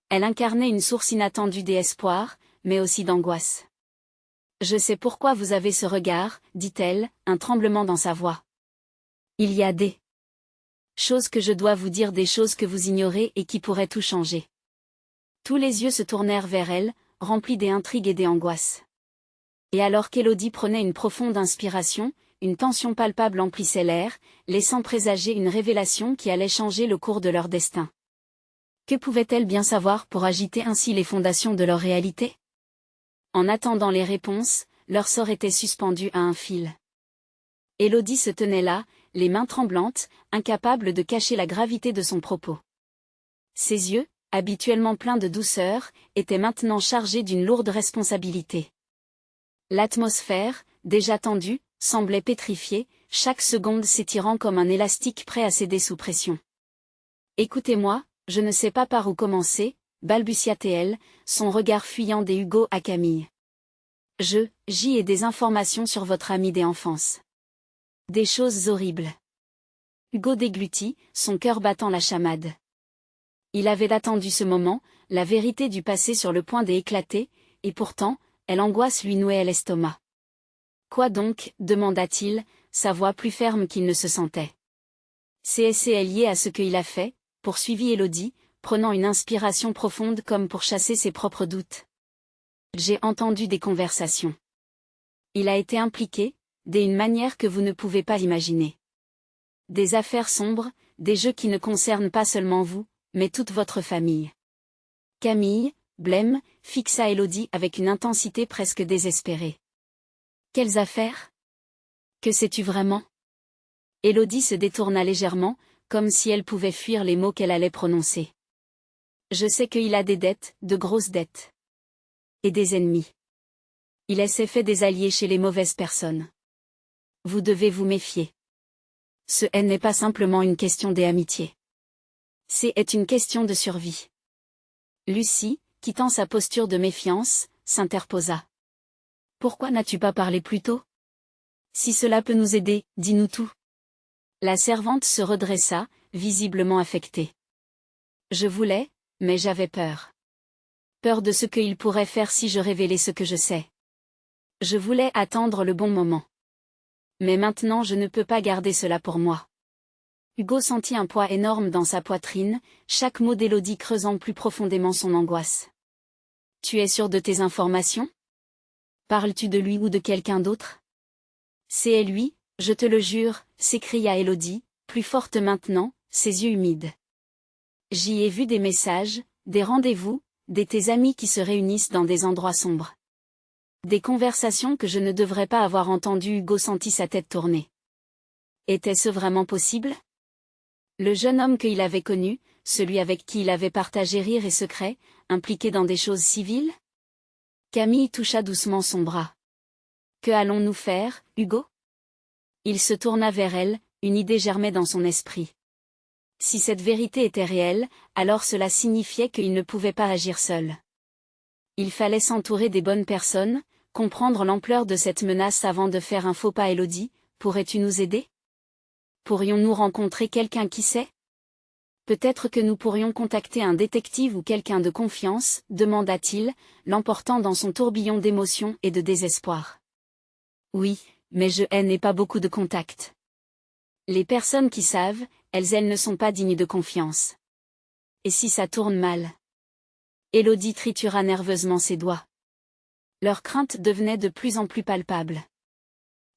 Elle incarnait une source inattendue d'espoir, mais aussi d'angoisse. « Je sais pourquoi vous avez ce regard, dit-elle, un tremblement dans sa voix. Il y a des choses que je dois vous dire, des choses que vous ignorez et qui pourraient tout changer. » Tous les yeux se tournèrent vers elle, remplis d'intrigues et d'angoisses. Et alors qu'Élodie prenait une profonde inspiration, une tension palpable emplissait l'air, laissant présager une révélation qui allait changer le cours de leur destin. Que pouvait-elle bien savoir pour agiter ainsi les fondations de leur réalité? En attendant les réponses, leur sort était suspendu à un fil. Élodie se tenait là, les mains tremblantes, incapable de cacher la gravité de son propos. Ses yeux, habituellement pleins de douceur, étaient maintenant chargés d'une lourde responsabilité. L'atmosphère, déjà tendue, semblait pétrifiée, chaque seconde s'étirant comme un élastique prêt à céder sous pression. « Écoutez-moi, je ne sais pas par où commencer, » balbutia-t-elle, son regard fuyant des Hugo à Camille. « J'y ai des informations sur votre ami d'enfance. Des choses horribles. » Hugo déglutit, son cœur battant la chamade. Il avait attendu ce moment, la vérité du passé sur le point d'éclater, et pourtant, l'angoisse lui nouait l'estomac. « Quoi donc ?» demanda-t-il, sa voix plus ferme qu'il ne se sentait. « C'est lié à ce qu'il a fait ?» poursuivit Élodie, prenant une inspiration profonde comme pour chasser ses propres doutes. « J'ai entendu des conversations. Il a été impliqué, d'une manière que vous ne pouvez pas imaginer. Des affaires sombres, des jeux qui ne concernent pas seulement vous, mais toute votre famille. » Camille, blême, fixa Élodie avec une intensité presque désespérée. « Quelles affaires? Que sais-tu vraiment? » Élodie se détourna légèrement, comme si elle pouvait fuir les mots qu'elle allait prononcer. « Je sais qu'il a des dettes, de grosses dettes. Et des ennemis. Il s'est fait des alliés chez les mauvaises personnes. Vous devez vous méfier. Ce n'est pas simplement une question d'amitié. C'est une question de survie. » Lucie, quittant sa posture de méfiance, s'interposa. « Pourquoi n'as-tu pas parlé plus tôt? Si cela peut nous aider, dis-nous tout. » La servante se redressa, visiblement affectée. « Je voulais, mais j'avais peur. Peur de ce qu'il pourrait faire si je révélais ce que je sais. Je voulais attendre le bon moment. Mais maintenant je ne peux pas garder cela pour moi. » Hugo sentit un poids énorme dans sa poitrine, chaque mot d'Élodie creusant plus profondément son angoisse. « Tu es sûr de tes informations? Parles-tu de lui ou de quelqu'un d'autre? » « C'est lui, je te le jure, » s'écria Élodie, plus forte maintenant, ses yeux humides. « J'y ai vu des messages, des rendez-vous, tes amis qui se réunissent dans des endroits sombres. Des conversations que je ne devrais pas avoir entendues. » Hugo sentit sa tête tourner. Était-ce vraiment possible? Le jeune homme qu'il avait connu, celui avec qui il avait partagé rires et secrets, impliqué dans des choses civiles? Camille toucha doucement son bras. « Que allons-nous faire, Hugo? » Il se tourna vers elle, une idée germait dans son esprit. Si cette vérité était réelle, alors cela signifiait qu'il ne pouvait pas agir seul. Il fallait s'entourer des bonnes personnes, comprendre l'ampleur de cette menace avant de faire un faux pas. « Élodie, pourrais-tu nous aider? Pourrions-nous rencontrer quelqu'un qui sait? Peut-être que nous pourrions contacter un détective ou quelqu'un de confiance, demanda-t-il, l'emportant dans son tourbillon d'émotions et de désespoir. « Oui, mais je n'ai pas beaucoup de contacts. Les personnes qui savent, elles ne sont pas dignes de confiance. Et si ça tourne mal? Élodie tritura nerveusement ses doigts. Leur crainte devenait de plus en plus palpable.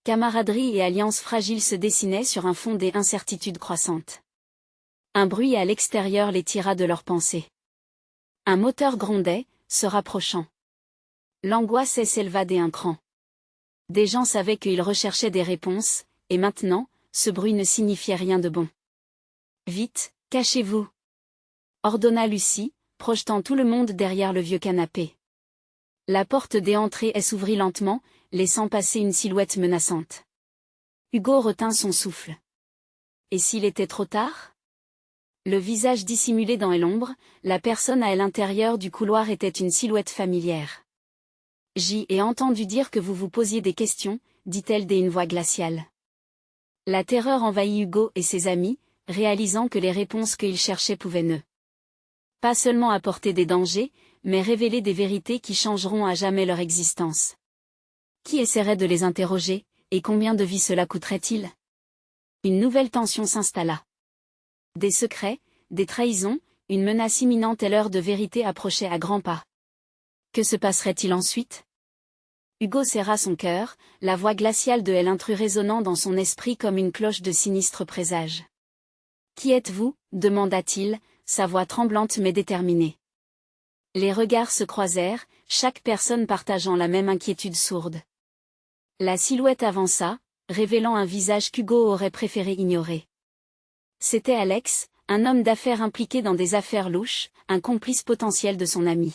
Camaraderie et alliance fragile se dessinaient sur un fond d'incertitudes croissantes. Un bruit à l'extérieur les tira de leurs pensées. Un moteur grondait, se rapprochant. L'angoisse s'éleva d'un cran. Des gens savaient qu'ils recherchaient des réponses, et maintenant, ce bruit ne signifiait rien de bon. Vite, cachez-vous, ordonna Lucie, projetant tout le monde derrière le vieux canapé. La porte des entrées s'ouvrit lentement, laissant passer une silhouette menaçante. Hugo retint son souffle. Et s'il était trop tard? Le visage dissimulé dans l'ombre, la personne à l'intérieur du couloir était une silhouette familière. « J'y ai entendu dire que vous vous posiez des questions, dit-elle d'une voix glaciale. La terreur envahit Hugo et ses amis, réalisant que les réponses qu'ils cherchaient pouvaient ne pas seulement apporter des dangers, mais révéler des vérités qui changeront à jamais leur existence. Qui essaierait de les interroger, et combien de vies cela coûterait-il? Une nouvelle tension s'installa. Des secrets, des trahisons, une menace imminente et l'heure de vérité approchait à grands pas. Que se passerait-il ensuite? Hugo serra son cœur, la voix glaciale de l'intrus résonnant dans son esprit comme une cloche de sinistre présage. « Qui êtes-vous » demanda-t-il, sa voix tremblante mais déterminée. Les regards se croisèrent, chaque personne partageant la même inquiétude sourde. La silhouette avança, révélant un visage qu'Hugo aurait préféré ignorer. C'était Alex, un homme d'affaires impliqué dans des affaires louches, un complice potentiel de son ami.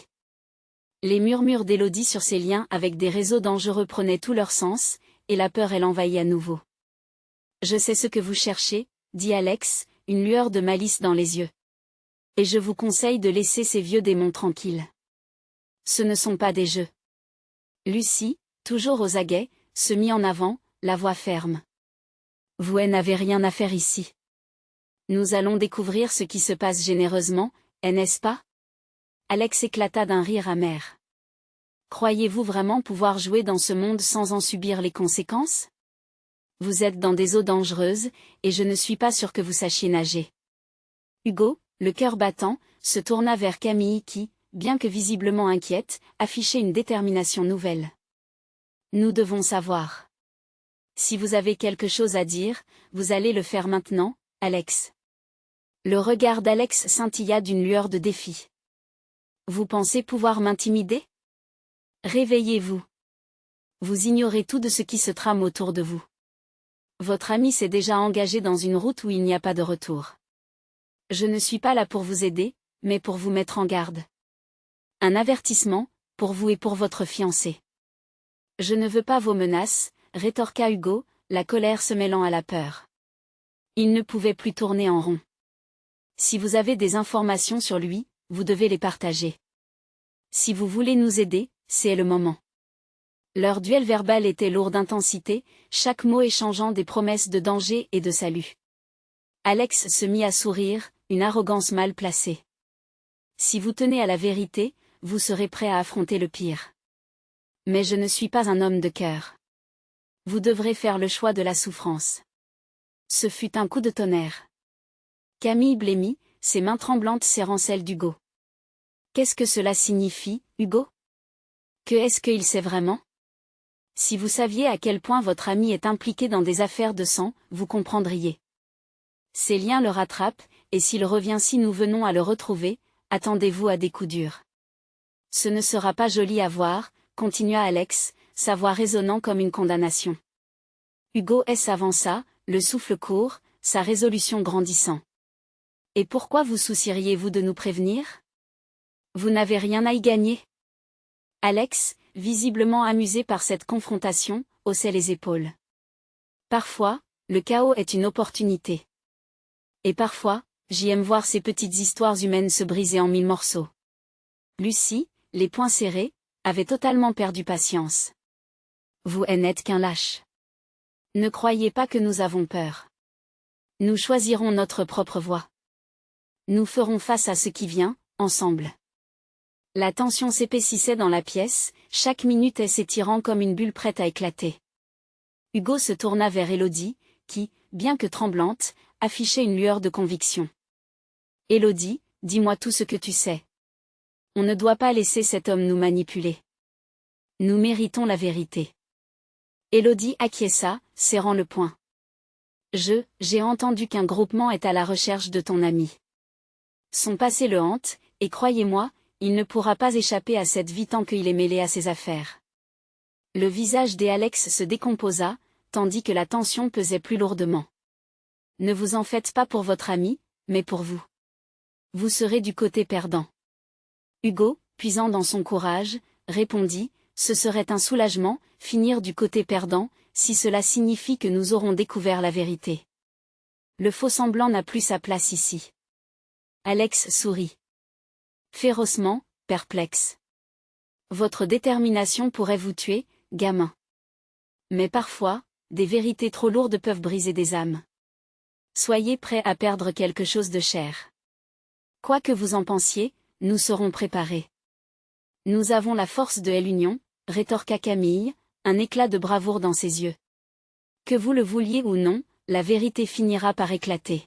Les murmures d'Élodie sur ses liens avec des réseaux dangereux prenaient tout leur sens, et la peur l'envahit à nouveau. « Je sais ce que vous cherchez, » dit Alex, une lueur de malice dans les yeux. « Et je vous conseille de laisser ces vieux démons tranquilles. Ce ne sont pas des jeux. » Lucie, toujours aux aguets, se mit en avant, la voix ferme. « Vous n'avez rien à faire ici. Nous allons découvrir ce qui se passe généreusement, n'est-ce pas ?» Alex éclata d'un rire amer. « Croyez-vous vraiment pouvoir jouer dans ce monde sans en subir les conséquences? Vous êtes dans des eaux dangereuses, et je ne suis pas sûr que vous sachiez nager. » Hugo, le cœur battant, se tourna vers Camille qui, bien que visiblement inquiète, affichait une détermination nouvelle. « Nous devons savoir. Si vous avez quelque chose à dire, vous allez le faire maintenant, Alex. » Le regard d'Alex scintilla d'une lueur de défi. « Vous pensez pouvoir m'intimider? Réveillez-vous. Vous ignorez tout de ce qui se trame autour de vous. Votre ami s'est déjà engagé dans une route où il n'y a pas de retour. Je ne suis pas là pour vous aider, mais pour vous mettre en garde. Un avertissement, pour vous et pour votre fiancé. » « Je ne veux pas vos menaces, » rétorqua Hugo, la colère se mêlant à la peur. Il ne pouvait plus tourner en rond. « Si vous avez des informations sur lui, vous devez les partager. Si vous voulez nous aider, c'est le moment. » Leur duel verbal était lourd d'intensité, chaque mot échangeant des promesses de danger et de salut. Alex se mit à sourire, une arrogance mal placée. « Si vous tenez à la vérité, vous serez prêt à affronter le pire. Mais je ne suis pas un homme de cœur. Vous devrez faire le choix de la souffrance. » Ce fut un coup de tonnerre. Camille blêmit, ses mains tremblantes serrant celles d'Hugo. « Qu'est-ce que cela signifie, Hugo? Que est-ce qu'il sait vraiment? Si vous saviez à quel point votre ami est impliqué dans des affaires de sang, vous comprendriez. Ces liens le rattrapent, et s'il revient si nous venons à le retrouver, attendez-vous à des coups durs. Ce ne sera pas joli à voir, continua Alex, sa voix résonnant comme une condamnation. Hugo s'avança, le souffle court, sa résolution grandissant. Et pourquoi vous soucieriez-vous de nous prévenir? Vous n'avez rien à y gagner. Alex, visiblement amusé par cette confrontation, haussait les épaules. Parfois, le chaos est une opportunité. Et parfois, j'y aime voir ces petites histoires humaines se briser en 1000 morceaux. Lucie, les poings serrés, avait totalement perdu patience. Vous n'êtes qu'un lâche. Ne croyez pas que nous avons peur. Nous choisirons notre propre voie. Nous ferons face à ce qui vient, ensemble. La tension s'épaississait dans la pièce, chaque minute s'étirant comme une bulle prête à éclater. Hugo se tourna vers Élodie, qui, bien que tremblante, affichait une lueur de conviction. Élodie, dis-moi tout ce que tu sais. On ne doit pas laisser cet homme nous manipuler. Nous méritons la vérité. Élodie acquiesça, serrant le poing. J'ai entendu qu'un groupement est à la recherche de ton ami. Son passé le hante, et croyez-moi, il ne pourra pas échapper à cette vie tant qu'il est mêlé à ses affaires. Le visage d'Alex se décomposa, tandis que la tension pesait plus lourdement. Ne vous en faites pas pour votre ami, mais pour vous. Vous serez du côté perdant. Hugo, puisant dans son courage, répondit, ce serait un soulagement, finir du côté perdant, si cela signifie que nous aurons découvert la vérité. Le faux-semblant n'a plus sa place ici. Alex sourit. Férocement, perplexe. Votre détermination pourrait vous tuer, gamin. Mais parfois, des vérités trop lourdes peuvent briser des âmes. Soyez prêts à perdre quelque chose de cher. Quoi que vous en pensiez, nous serons préparés. Nous avons la force de l'union, rétorqua Camille, un éclat de bravoure dans ses yeux. Que vous le vouliez ou non, la vérité finira par éclater.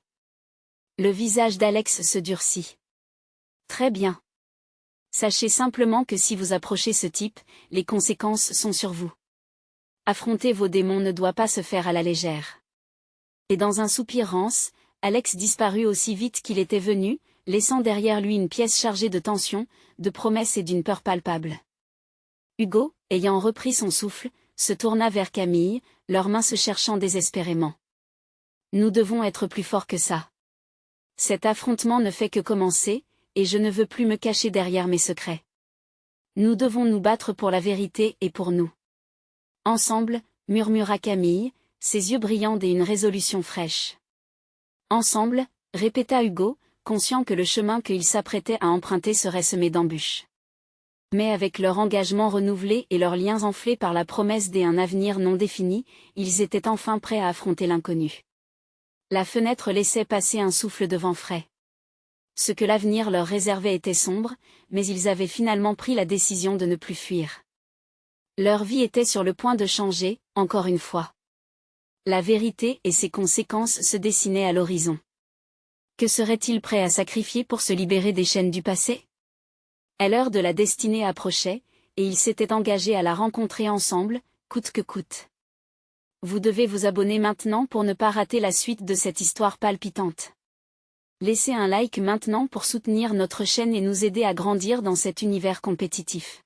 Le visage d'Alex se durcit. Très bien. Sachez simplement que si vous approchez ce type, les conséquences sont sur vous. Affronter vos démons ne doit pas se faire à la légère. Et dans un soupir rance, Alex disparut aussi vite qu'il était venu, laissant derrière lui une pièce chargée de tension, de promesses et d'une peur palpable. Hugo, ayant repris son souffle, se tourna vers Camille, leurs mains se cherchant désespérément. Nous devons être plus forts que ça. Cet affrontement ne fait que commencer, et je ne veux plus me cacher derrière mes secrets. Nous devons nous battre pour la vérité et pour nous. Ensemble, murmura Camille, ses yeux brillants et une résolution fraîche. Ensemble, répéta Hugo, conscient que le chemin qu'il s'apprêtait à emprunter serait semé d'embûches. Mais avec leur engagement renouvelé et leurs liens enflés par la promesse d'un avenir non défini, ils étaient enfin prêts à affronter l'inconnu. La fenêtre laissait passer un souffle de vent frais. Ce que l'avenir leur réservait était sombre, mais ils avaient finalement pris la décision de ne plus fuir. Leur vie était sur le point de changer, encore une fois. La vérité et ses conséquences se dessinaient à l'horizon. Que seraient-ils prêts à sacrifier pour se libérer des chaînes du passé? L'heure de la destinée approchait, et ils s'étaient engagés à la rencontrer ensemble, coûte que coûte. Vous devez vous abonner maintenant pour ne pas rater la suite de cette histoire palpitante. Laissez un like maintenant pour soutenir notre chaîne et nous aider à grandir dans cet univers compétitif.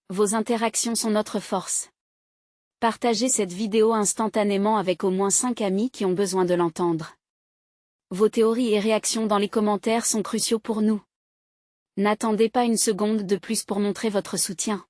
Vos interactions sont notre force. Partagez cette vidéo instantanément avec au moins 5 amis qui ont besoin de l'entendre. Vos théories et réactions dans les commentaires sont cruciaux pour nous. N'attendez pas une seconde de plus pour montrer votre soutien.